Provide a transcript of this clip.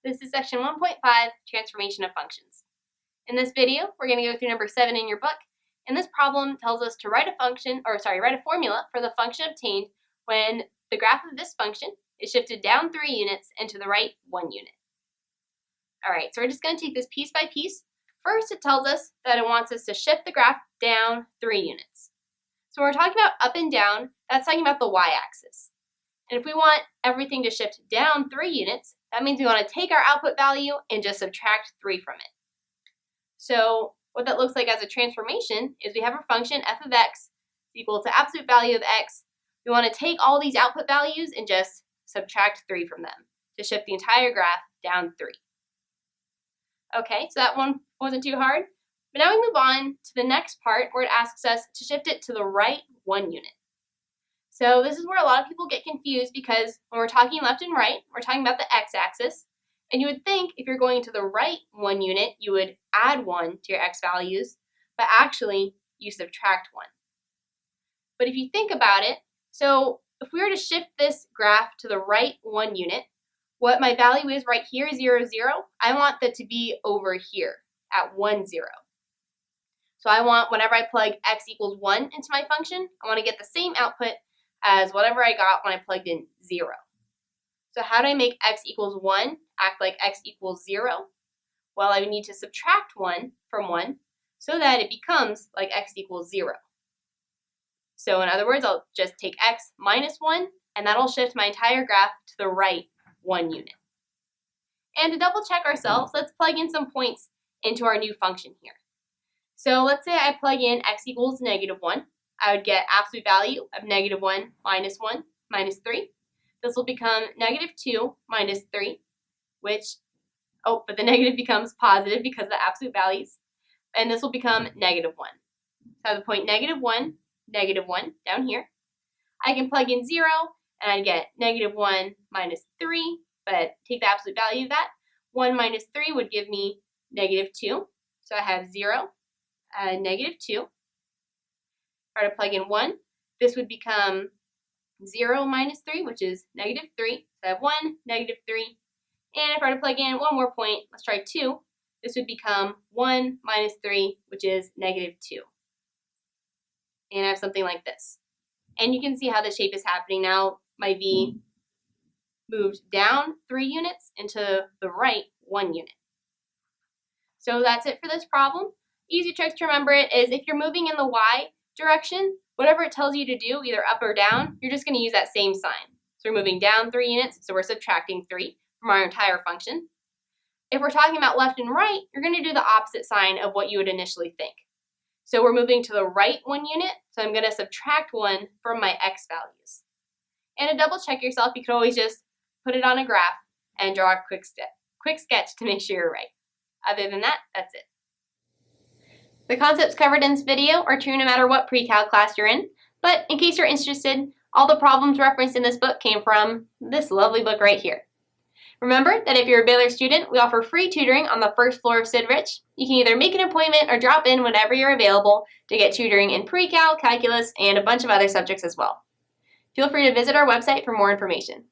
This is section 1.5, transformation of functions. In this video, we're going to go through number 7 in your book, and this problem tells us to write a formula for the function obtained when the graph of this function is shifted down 3 units and to the right 1 unit. Alright, so we're just going to take this piece by piece. First, it tells us that it wants us to shift the graph down 3 units. So when we're talking about up and down, that's talking about the y-axis. And if we want everything to shift down 3 units, that means we want to take our output value and just subtract 3 from it. So what that looks like as a transformation is we have our function f of x equal to absolute value of x. We want to take all these output values and just subtract 3 from them to shift the entire graph down 3. Okay, so that one wasn't too hard. But now we move on to the next part where it asks us to shift it to the right 1 unit. So this is where a lot of people get confused because when we're talking left and right, we're talking about the x-axis. And you would think if you're going to the right 1 unit, you would add 1 to your x values, but actually you subtract 1. But if you think about it, so if we were to shift this graph to the right 1 unit, what my value is right here, 0, 0, I want that to be over here at 1, 0. So I want whenever I plug x equals 1 into my function, I want to get the same output as whatever I got when I plugged in 0. So how do I make x equals 1 act like x equals 0? Well, I would need to subtract 1 from 1 so that it becomes like x equals 0. So in other words, I'll just take x minus 1, and that'll shift my entire graph to the right 1 unit. And to double check ourselves, let's plug in some points into our new function here. So let's say I plug in x equals negative 1. I would get absolute value of negative 1 minus 3. This will become negative 2 minus 3, but the negative becomes positive because of the absolute values. And this will become negative 1. So I have the point negative 1 down here. I can plug in 0, and I get negative 1 minus 3, but take the absolute value of that. 1 minus 3 would give me negative 2. So I have 0, negative 2. If I were to plug in 1, this would become 0 minus 3, which is negative 3. So I have 1, negative 3. And if I were to plug in one more point, let's try 2, this would become 1 minus 3, which is negative 2. And I have something like this. And you can see how the shape is happening now. My V moved down 3 units into the right 1 unit. So that's it for this problem. Easy tricks to remember it is if you're moving in the Y direction, whatever it tells you to do, either up or down, you're just going to use that same sign. So we're moving down 3 units, so we're subtracting 3 from our entire function. If we're talking about left and right, you're going to do the opposite sign of what you would initially think. So we're moving to the right 1 unit, so I'm going to subtract 1 from my x values. And to double check yourself, you could always just put it on a graph and draw a quick sketch to make sure you're right. Other than that, that's it. The concepts covered in this video are true no matter what pre-cal class you're in, but in case you're interested, all the problems referenced in this book came from this lovely book right here. Remember that if you're a Baylor student, we offer free tutoring on the first floor of Sid Rich. You can either make an appointment or drop in whenever you're available to get tutoring in pre-cal, calculus, and a bunch of other subjects as well. Feel free to visit our website for more information.